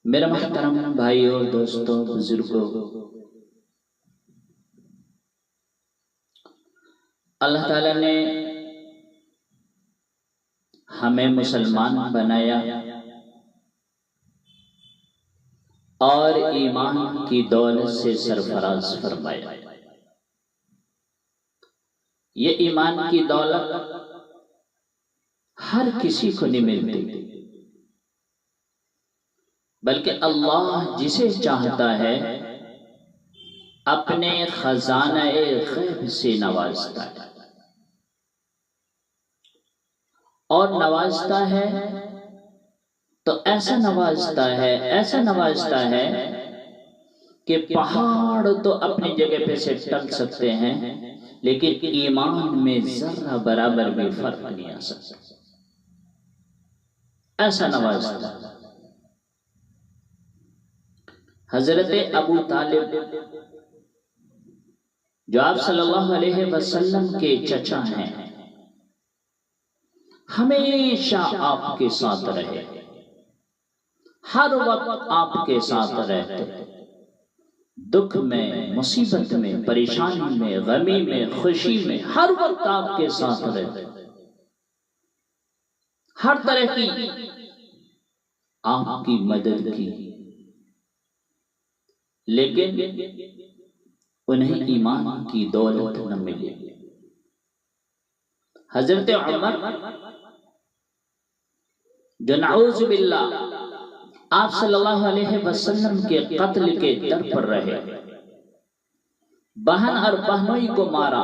میرا محترم بھائیوں، دوستوں، بزرگوں، اللہ تعالیٰ نے ہمیں مسلمان بنایا اور ایمان کی دولت سے سرفراز فرمایا۔ یہ ایمان کی دولت ہر کسی کو نہیں ملتی، بلکہ اللہ جسے چاہتا ہے اپنے خزانہ غیب سے نوازتا ہے، اور نوازتا ہے تو ایسا نوازتا ہے کہ پہاڑ تو اپنی جگہ پہ سے ٹل سکتے ہیں، لیکن ایمان میں ذرہ برابر بھی فرق نہیں آ سکتا، ایسا نوازتا ہے۔ حضرت ابو طالب جو آپ صلی اللہ علیہ وسلم کے چچا ہیں، ہمیشہ آپ کے ساتھ رہے، ہر وقت آپ کے ساتھ رہتے، دکھ میں، مصیبت میں، پریشانی میں، غمی میں، خوشی میں، ہر وقت آپ کے ساتھ رہتے، ہر طرح کی آپ کی مدد کی، لیکن انہیں ایمان کی دولت نہ ملی۔ حضرت عمر جو نعوذ باللہ آپ صلی اللہ علیہ وسلم کے قتل کے در پر رہے، بہن اور بہنوئی کو مارا،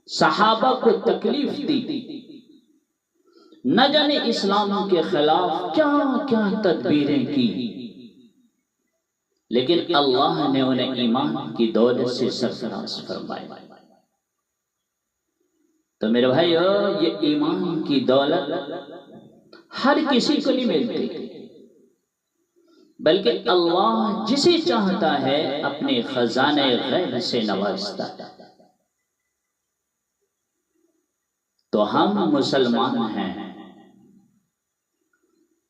صحابہ کو تکلیف دی، نہ جانے اسلام کے خلاف کیا کیا تدبیریں کی، لیکن اللہ نے انہیں ایمان کی دولت سے سرفراز فرمایا۔ تو میرے بھائیو، یہ ایمان کی دولت ہر کسی کو نہیں ملتی، بلکہ اللہ جسے چاہتا ہے اپنے خزانہ غیب سے نوازتا ہے۔ تو ہم مسلمان ہیں،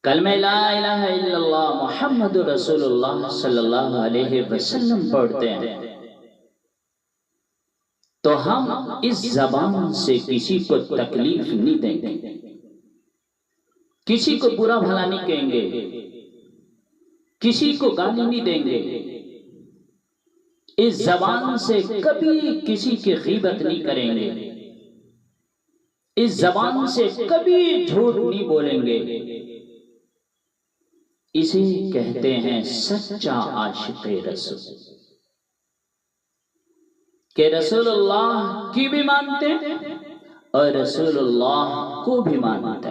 کلمہ لا الہ الا اللہ محمد رسول اللہ صلی اللہ علیہ وسلم پڑھتے ہیں، تو ہم اس زبان سے کسی کو تکلیف نہیں دیں گے، کسی کو برا بھلا نہیں کہیں گے، کسی کو گالی نہیں دیں گے، اس زبان سے کبھی کسی کی غیبت نہیں کریں گے، اس زبان سے کبھی جھوٹ نہیں بولیں گے۔ اسے کہتے ہیں سچا عاشق رسول، کہ رسول اللہ کی بھی مانتے اور رسول اللہ کو بھی مانتے،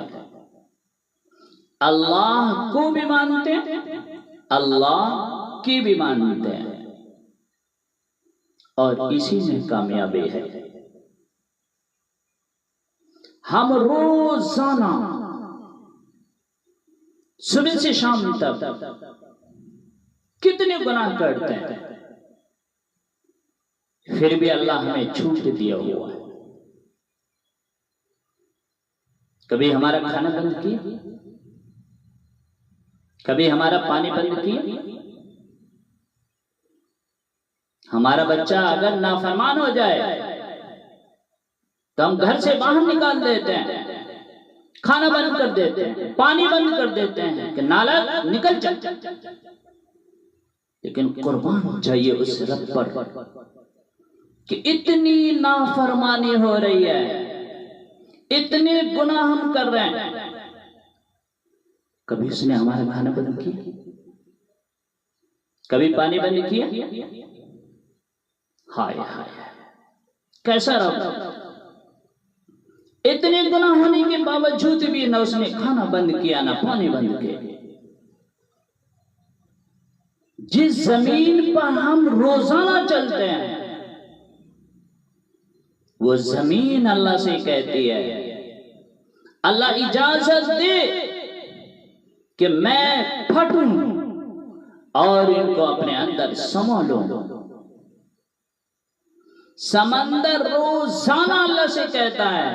اللہ کو بھی مانتے، اللہ کی بھی مانتے ہیں، اور اسی میں کامیابی ہے۔ ہم روزانہ صبح سے شام تک کتنے گناہ کرتے ہیں، پھر بھی اللہ ہمیں چھوٹ دیا ہوا ہے۔ کبھی ہمارا کھانا بند کیا، کبھی ہمارا پانی بند کیا، ہمارا بچہ اگر نافرمان ہو جائے تو ہم گھر سے باہر نکال دیتے ہیں، کھانا بند کر دیتے ہیں، پانی بند کر دیتے ہیں کہ نالک نکل چل۔ لیکن قربان چاہیے اس رب پر کہ اتنی نافرمانی ہو رہی ہے، اتنے گناہ ہم کر رہے ہیں، کبھی اس نے ہمارا کھانا بند کیا، کبھی پانی بند کیا؟ ہائے ہائے، کیسا رب! اتنے گناہ ہونے کے باوجود بھی نہ اس نے کھانا بند کیا، نہ پانی بند کیا۔ جس زمین پر ہم روزانہ چلتے ہیں، وہ زمین اللہ سے کہتی ہے، اللہ اجازت دے کہ میں پھٹوں اور ان کو اپنے اندر سمو لوں۔ سمندر روزانہ اللہ سے کہتا ہے،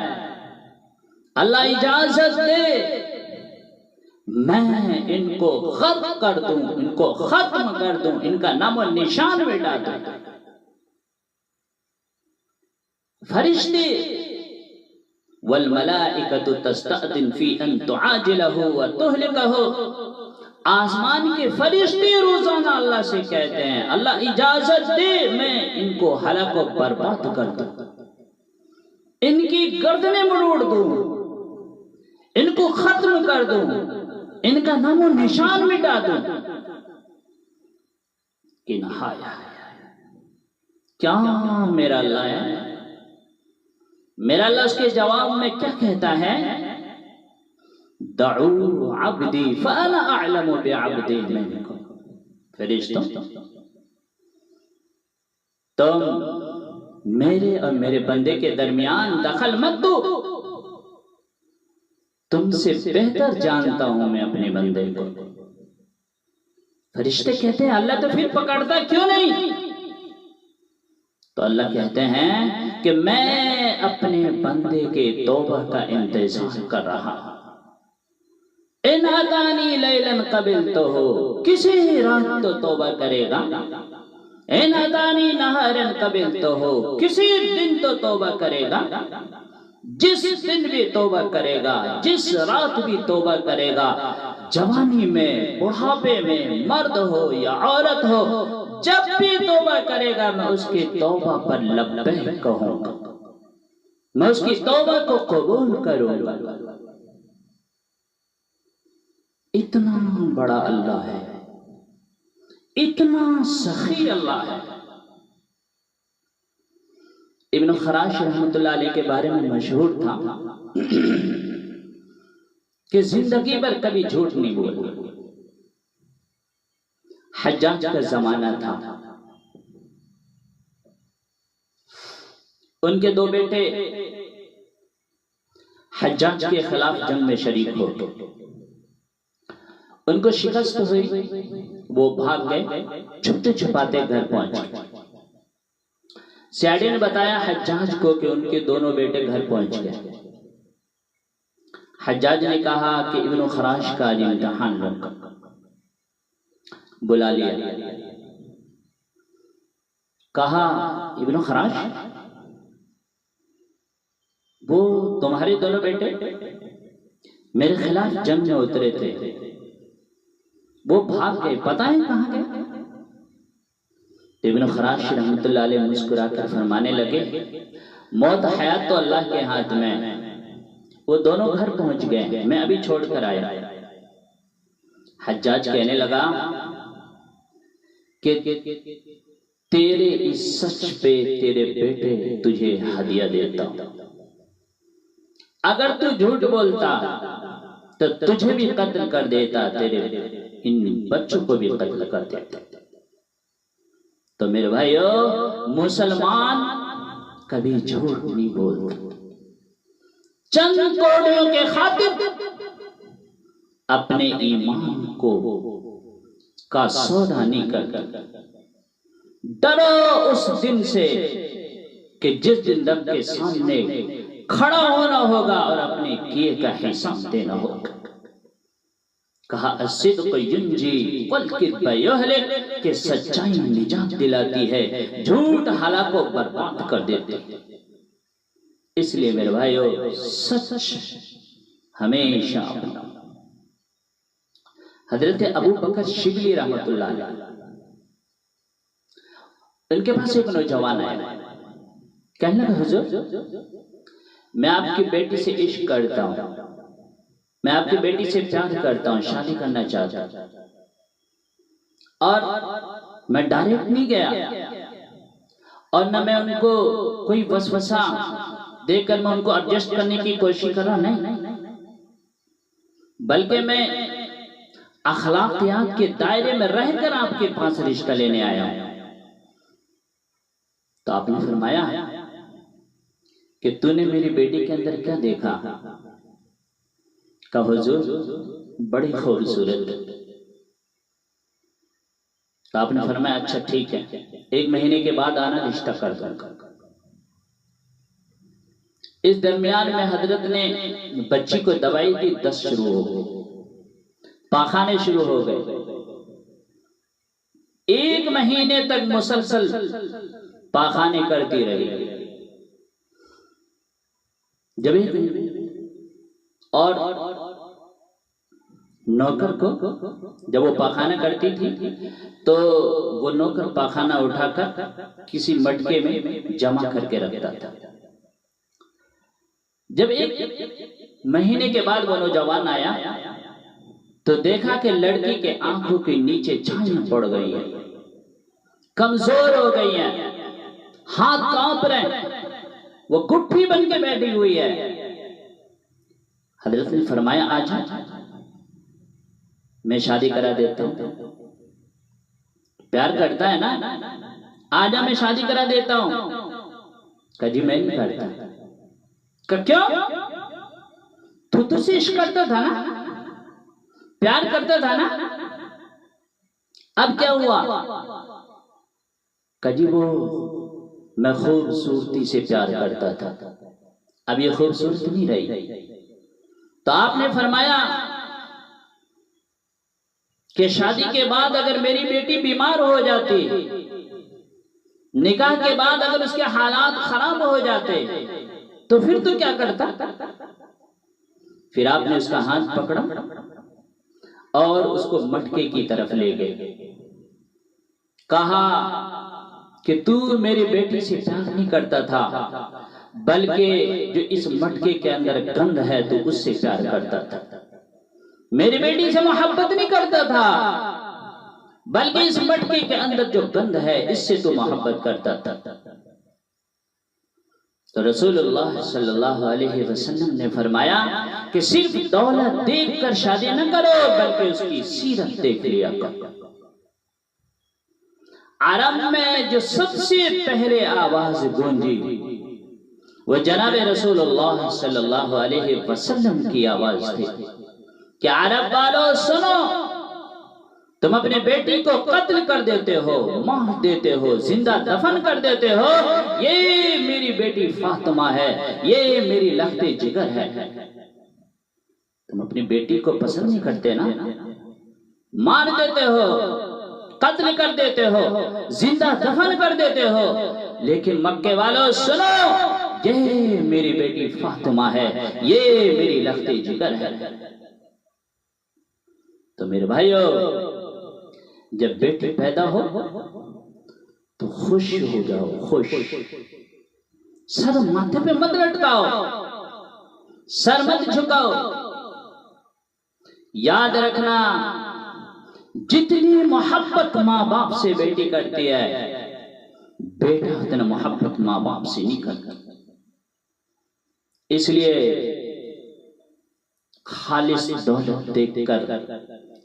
اللہ اجازت دے میں ان کو غرق کر دوں، ان کو ختم کر دوں، ان کا نام و نشان مٹا دوں۔ فرشتے والملائکۃ تستأذن فی ان تعاجلہ وتہلکہ، آسمان کے فرشتے روزانہ اللہ سے کہتے ہیں اللہ اجازت دے میں ان کو ہلاک و برباد کر دوں، ان کی گردنیں مروڑ دوں، ان کو ختم کر دوں، ان کا نام و نشان مٹا دوں۔ کہ نہایا کیا میرا اللہ ہے؟ میرا اللہ اس کے جواب میں کیا کہتا ہے؟ دعو عبدی فانا اعلم بعبدی منکم، فرشتوں تم میرے اور میرے بندے کے درمیان دخل مت دو، تم سے بہتر جانتا ہوں میں اپنے بندے کو۔ فرشتے کہتے ہیں اللہ تو پھر پکڑتا کیوں نہیں؟ تو اللہ کہتے ہیں کہ میں اپنے بندے کے توبہ کا انتظار کر رہا ہوں۔ ان اتانی لیلا قبلتہ، کسی رات تو توبہ کرے گا، ان اتانی نہارا قبلتہ، کسی دن تو توبہ کرے گا، جس دن بھی توبہ کرے گا، جس رات بھی توبہ کرے گا، جوانی میں، بڑھاپے میں، مرد ہو یا عورت ہو، جب بھی توبہ کرے گا میں اس کی توبہ پر لبیک کہوں گا، میں اس کی توبہ کو قبول کروں گا۔ اتنا بڑا اللہ ہے، اتنا سخی اللہ ہے۔ ابن خراش رحمۃ اللہ علیہ کے بارے میں مشہور تھا کہ زندگی بھر کبھی جھوٹ نہیں بولا۔ حجاج کا زمانہ تھا، ان کے دو بیٹے حجاج کے خلاف جنگ میں شریک ہو گئے، ان کو شکست ہوئی، وہ بھاگ گئے، چھپتے چھپاتے گھر پہنچ گئے۔ سیاڈی نے بتایا حجاج کو کہ ان کے دونوں بیٹے گھر پہنچ گئے۔ حجاج نے کہا کہ ابن خراش کا امتحان لوں گا، بلا لیا، کہا ابن خراش وہ تمہارے دونوں بیٹے میرے خلاف جنگ میں اترے تھے، وہ بھاگ گئے، پتہ ہے کہاں گئے؟ ابن خراش رحمۃ اللہ علیہ مسکرا کر فرمانے لگے موت حیات تو اللہ کے ہاتھ میں، وہ دونوں گھر پہنچ گئے، میں ابھی چھوڑ کر آیا۔ حجاج کہنے لگا کہ تیرے اس سچ پہ تیرے بیٹے تجھے ہدیہ دیتا ہوں، اگر تو جھوٹ بولتا تو تجھے بھی قتل کر دیتا، تیرے ان بچوں کو بھی قتل کر دیتا۔ تو میرے بھائیو، مسلمان کبھی جھوٹ نہیں بولتے، چند کوڑیوں کے خاطر اپنے ایمان کو کا سودا نہیں کرتا۔ ڈرو اس دن سے کہ جس دن رب کے سامنے کھڑا ہونا ہوگا اور اپنے کیے کا حساب دینا ہوگا۔ کہا الصدق ینجی والکذب یہلک، کہ سچائی نجات دلاتی ہے، جھوٹ ہلاک و برباد کر دیتے ہیں۔ اس لیے میرے بھائیو سچ ہمیشہ اپنا۔ حضرت ابو بکر شبلی رحمۃ اللہ علیہ، ان کے پاس ایک نوجوان آیا، کہنے لگا حضور میں آپ کی بیٹی سے عشق کرتا ہوں، میں آپ کی بیٹی سے پیار کرتا ہوں، شادی کرنا چاہتا ہوں، اور میں ڈائریکٹ نہیں گیا اور نہ میں ان کو کوئی وسوسہ دے کر میں ان کو ایڈجسٹ کرنے کی کوشش کر رہا، نہیں، بلکہ میں اخلاقیات کے دائرے میں رہ کر آپ کے پاس رشتہ لینے آیا ہوں۔ تو آپ نے فرمایا کہ تو نے میری بیٹی کے اندر کیا دیکھا؟ کہا حضور بڑی خوبصورت۔ تو آپ نے فرمایا اچھا ٹھیک ہے، 1 مہینے کے بعد آنا، رشتہ کر دوں گا۔ اس درمیان میں حضرت نے بچی کو دوائی دی، دست شروع ہو گئی، پاخانے شروع ہو گئے، 1 مہینے تک مسلسل پاخانے کرتی رہی۔ جب اور نوکر کو جب وہ پاخانہ کرتی تھی تو وہ نوکر پاخانہ اٹھا کر کسی مٹکے میں جمع کر کے رکھتا تھا۔ جب 1 مہینے کے بعد وہ نوجوان آیا تو دیکھا کہ لڑکی کے آنکھوں کے نیچے چھائیاں پڑ گئی ہیں، کمزور ہو گئی ہیں، ہاتھ کانپ رہے ہیں، وہ گٹھی بن کے بیٹھی ہوئی ہے۔ حضرت نے فرمایا آج میں شادی کرا دیتا ہوں، پیار کرتا ہے نا، آجا میں شادی کرا دیتا ہوں۔ کہا جی میں نہیں کرتا۔ کہا کیوں؟ تو سے عشق کرتا تھا نا، پیار کرتا تھا نا، اب کیا ہوا؟ کہا جی وہ میں خوبصورتی سے پیار کرتا تھا، اب یہ خوبصورت نہیں رہی۔ تو آپ نے فرمایا کہ شادی کے بعد اگر میری بیٹی بیمار ہو جاتی، نکاح کے بعد اگر اس کے حالات خراب ہو جاتے تو پھر تو کیا کرتا؟ پھر آپ نے اس کا ہاتھ پکڑا اور اس کو مٹکے کی طرف لے گئے، کہا کہ تو میری بیٹی سے پیار نہیں کرتا تھا بلکہ جو اس مٹکے کے اندر گند ہے تو اس سے پیار کرتا تھا، میری بیٹی سے محبت نہیں کرتا تھا بلکہ اس مٹکے کے اندر جو گند ہے اس سے تو محبت کرتا تھا۔ تو رسول اللہ صلی اللہ علیہ وسلم نے فرمایا کہ صرف دولت دیکھ کر شادی نہ کرو بلکہ اس کی سیرت دیکھ لیا کرو۔ عرب میں جو سب سے پہلے آواز گونجی وہ جناب رسول اللہ صلی اللہ علیہ وسلم کی آواز تھی کہ عرب والو سنو، تم اپنے بیٹی کو قتل کر دیتے ہو، مار دیتے ہو، زندہ دفن کر دیتے ہو، یہ میری بیٹی فاطمہ ہے، یہ میری لخت جگر ہے۔ تم اپنی بیٹی کو پسند نہیں کرتے نا، مار دیتے ہو، قتل کر دیتے ہو، زندہ دفن کر دیتے ہو، لیکن مکے والوں سنو، یہ میری بیٹی فاطمہ ہے، یہ میری لخت جگر ہے۔ تو میرے بھائیو، جب بیٹی پیدا ہو تو خوش ہو جاؤ، خوش، سر ماتھے پہ مت لٹکاؤ، سر مت جھکاؤ۔ یاد رکھنا جتنی محبت ماں باپ سے بیٹی کرتی ہے بیٹا اتنا محبت ماں باپ سے نہیں کرتا۔ اس لیے خالص دولت دیکھ کر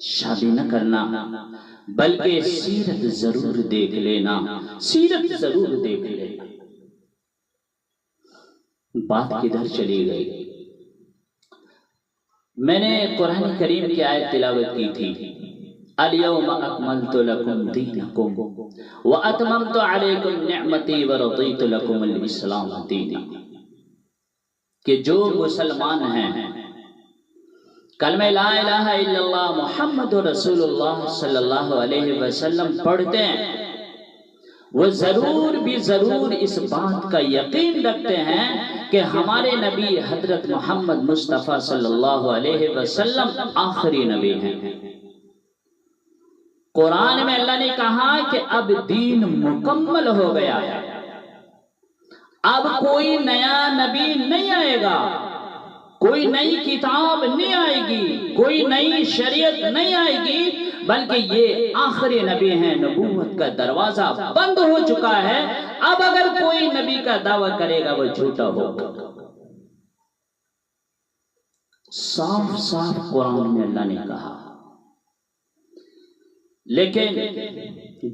شادی نہ کرنا بلکہ سیرت ضرور دیکھ لینا، سیرت ضرور دیکھ لینا۔ بات کدھر چلی گئی؟ میں نے قرآن کریم کی آیت تلاوت کی تھی، اليوم اکملت لکم دینکم واتممت علیکم نعمتی ورضیت لکم الاسلام دینا، کہ جو مسلمان ہیں کلمہ لا الہ الا اللہ محمد رسول اللہ صلی اللہ علیہ وسلم پڑھتے ہیں، وہ ضرور بھی ضرور اس بات کا یقین رکھتے ہیں کہ ہمارے نبی حضرت محمد مصطفیٰ صلی اللہ علیہ وسلم آخری نبی ہیں۔ قرآن میں اللہ نے کہا کہ اب دین مکمل ہو گیا ہے، اب کوئی نیا نبی نہیں آئے گا، کوئی نئی کتاب نہیں آئے گی، کوئی نئی شریعت نہیں آئے گی، بلکہ یہ آخری نبی ہیں، نبوت کا دروازہ بند ہو چکا ہے، اب اگر کوئی نبی کا دعویٰ کرے گا وہ جھوٹا ہوگا۔ صاف صاف قرآن میں اللہ نے کہا، لیکن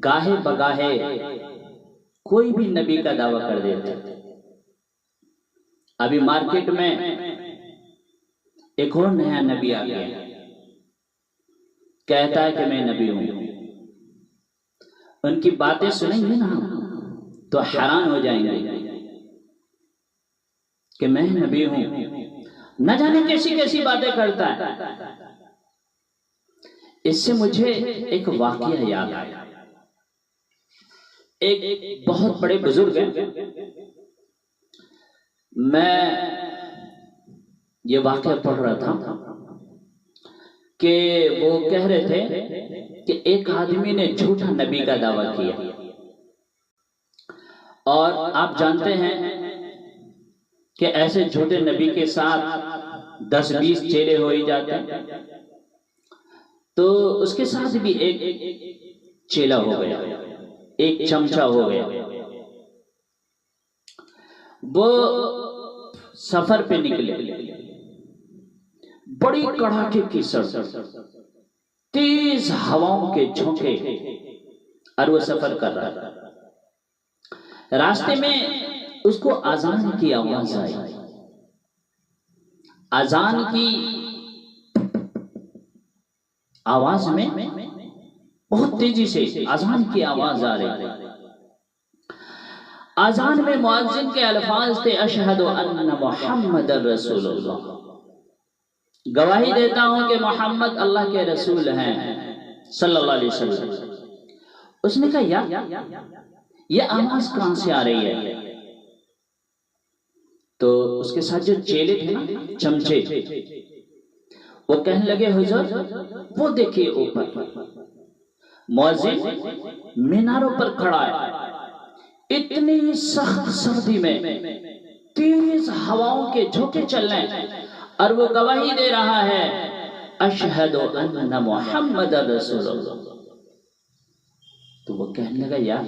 گاہے بگاہے کوئی بھی نبی کا دعویٰ کر دیتا۔ ابھی مارکیٹ میں ایک اور نیا نبی آ گیا، کہتا ہے کہ میں نبی ہوں۔ ان کی باتیں سنیں گے نا تو حیران ہو جائیں گے کہ میں نبی ہوں، نہ جانے کیسی کیسی باتیں کرتا ہے۔ اس سے مجھے ایک واقعہ یاد آیا. ایک بہت بڑے بزرگ ہیں، میں یہ واقعہ پڑھ رہا تھا کہ وہ کہہ رہے تھے کہ ایک آدمی نے جھوٹا نبی کا دعویٰ کیا، اور آپ جانتے ہیں کہ ایسے جھوٹے نبی کے ساتھ 10-20 چیلے ہو ہی جاتے ہیں. تو اس کے ساتھ بھی ایک چیلا ہو گیا، ایک چمچہ ہو گیا. وہ سفر پہ نکلے، بڑی کڑاکے کی سرد، تیز ہواؤں کے جھونکے، اور وہ سفر کر رہا تھا. راستے میں اس کو اذان کی آواز آئی. اذان کی آواز میں بہت تیزی سے اذان کی آواز آ رہی ہے. اذان میں مؤذن کے الفاظ تھے اشہد ان محمد رسول اللہ، گواہی دیتا ہوں کہ محمد اللہ کے رسول ہیں صلی اللہ علیہ وسلم. اس نے کہا یہ آواز کہاں سے آ رہی ہے؟ تو اس کے ساتھ جو چیلے تھے نا، چمچے، وہ کہنے لگے حضور وہ دیکھیے اوپر مؤذن میناروں پر کھڑا ہے، اتنی سخت سردی میں تیز ہواؤں کے جھونکے چل رہے ہیں، اور وہ گواہی دے رہا ہے اشہد ان محمد رسول اللہ. تو وہ کہنے لگا یار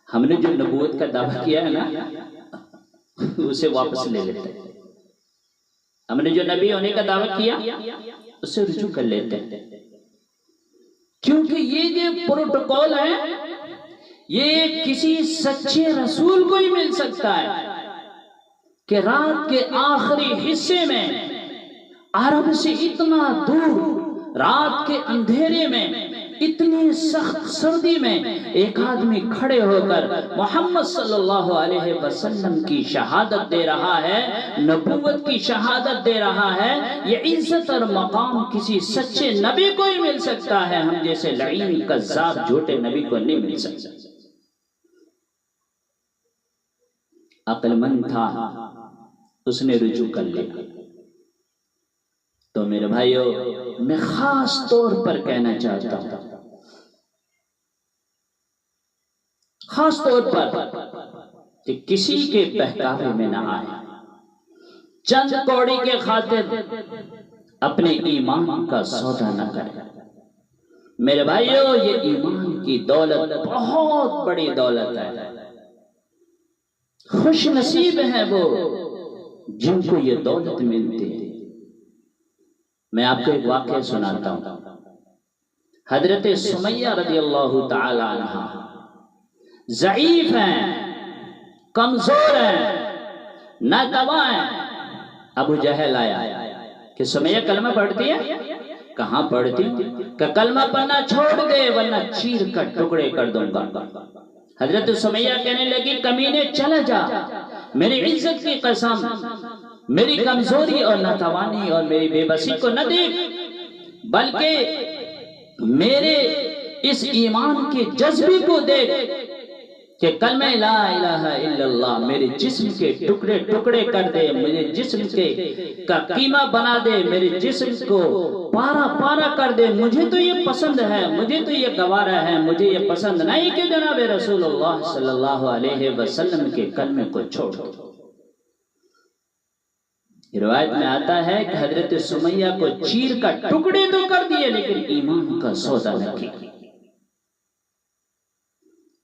ہم نے جو نبوت کا دعویٰ کیا ہے نا اسے واپس لے لیتے ہیں. ہم نے جو نبی ہونے کا دعویٰ کیا اسے رجوع کر لیتے ہیں، کیونکہ یہ جو پروٹوکول ہے یہ کسی سچے رسول کو ہی مل سکتا ہے کہ رات کے آخری حصے میں عرب سے اتنا دور، رات کے اندھیرے میں اتنی سخت سردی میں ایک آدمی کھڑے ہو کر محمد صلی اللہ علیہ وسلم کی شہادت دے رہا ہے، نبوت کی شہادت دے رہا ہے. یہ عزت اور مقام کسی سچے نبی کو ہی مل سکتا ہے، ہم جیسے لعین کذاب جھوٹے نبی کو نہیں مل سکتا. عقل مند تھا، اس نے رجوع کر لیا. تو میرے بھائیو میں خاص طور پر کہنا چاہتا ہوں، خاص طور پر کہ کسی کے بہکاوے میں نہ آئے، چند کوڑی کے خاطر اپنے ایمان کا سودا نہ کرے. میرے بھائیو یہ ایمان کی دولت بہت بڑی دولت ہے. خوش نصیب ہیں وہ جن کو یہ دولت ملتی ہے. میں آپ کو ایک واقعہ سناتا ہوں. حضرت سمیہ رضی اللہ تعالی عنہ ضعیف ہیں، کمزور ہیں، ناتواں ہیں. ابو جہل آیا کہ سمیہ کلمہ پڑھتی ہے؟ کہاں پڑھتی؟ کہ کلمہ پڑھنا چھوڑ دے ورنہ چیر کر ٹکڑے کر دوں گا. حضرت سمیہ کہنے لگی کمینے چلا جا، میری عزت کی قسم میری کمزوری اور ناتوانی اور میری بے بسی کو نہ دیکھ، بلکہ میرے اس ایمان کے جذبے کو دیکھ کہ کلمہ لا الہ الا اللہ میرے جسم کے ٹکڑے ٹکڑے کر دے، میرے جسم کا قیمہ بنا دے، میرے جسم کو پارا پارا کر دے. مجھے تو یہ پسند ہے، مجھے تو یہ گوارا ہے، مجھے یہ پسند نہیں کہ جناب رسول اللہ صلی اللہ علیہ وسلم کے کلمے کو چھوڑ دو. روایت میں آتا ہے کہ حضرت سمیہ کو چیر کا ٹکڑے تو کر دیے لیکن ایمان کا سودا نہ کیا.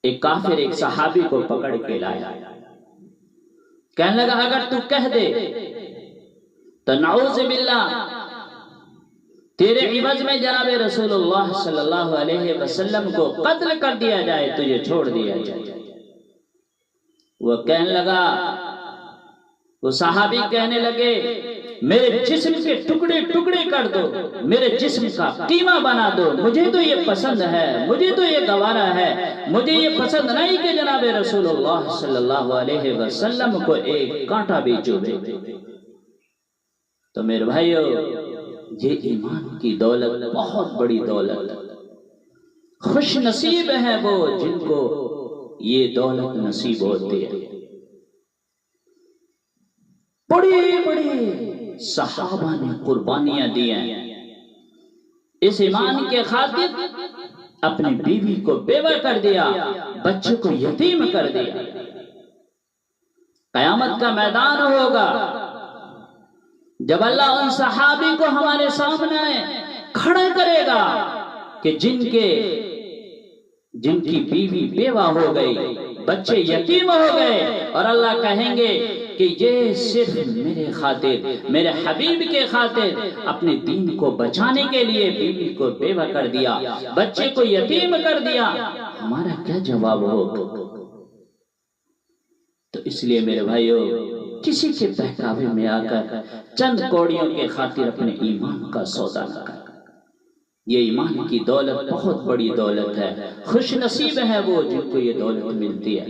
ایک کافر ایک صحابی کو پکڑ کے لایا، کہنے لگا اگر تو کہہ دے تو نعوذ باللہ تیرے عوض میں جناب رسول اللہ صلی اللہ علیہ وسلم کو قتل کر دیا جائے، تجھے چھوڑ دیا جائے. وہ کہنے لگا، وہ صحابی کہنے لگے میرے جسم کے ٹکڑے ٹکڑے کر دو، میرے جسم کا قیمہ بنا دو، مجھے تو یہ پسند ہے، مجھے تو یہ گوارا ہے، مجھے یہ پسند نہیں کہ جناب رسول اللہ صلی اللہ علیہ وسلم کو ایک کانٹا بھی چبھے. تو میرے بھائیو یہ ایمان کی دولت بہت بڑی دولت، خوش نصیب ہے وہ جن کو یہ دولت نصیب ہوتی ہے۔ بڑی بڑی صحابہ نے قربانیاں دی ہیں اس ایمان کے خاطر، اپنی بیوی کو بیوہ کر دیا، بچے کو یتیم کر دیا۔ قیامت کا میدان ہوگا جب اللہ ان صحابی کو ہمارے سامنے کھڑا کرے گا کہ جن کی بیوی بیوہ ہو گئی، بچے یتیم ہو گئے، اور اللہ کہیں گے کہ یہ صرف میرے خاطر، میرے حبیب کے خاطر اپنے دین کو بچانے کے لیے بیوی کو بیوہ کر دیا، بچے کو یتیم کر دیا۔ ہمارا کیا جواب ہوگا؟ تو اس لیے میرے بھائیو، کسی کے بہکاوے میں آ کر چند کوڑیوں کے خاطر اپنے ایمان کا سودا نہ کر۔ یہ ایمان کی دولت بہت بڑی دولت ہے، خوش نصیب ہے وہ جن کو یہ دولت ملتی ہے۔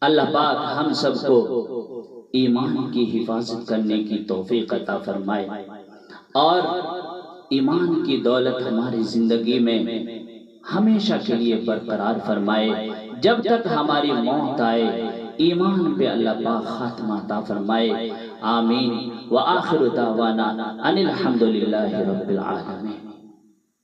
اللہ پاک ہم سب کو ایمان کی حفاظت کرنے کی توفیق عطا فرمائے، اور ایمان کی دولت ہماری زندگی میں ہمیشہ کے لیے برقرار فرمائے۔ جب تک ہماری موت آئے ایمان پہ اللہ پاک خاتمہ عطا فرمائے۔ آمین۔ وآخر دعوانا ان الحمدللہ رب العالمین۔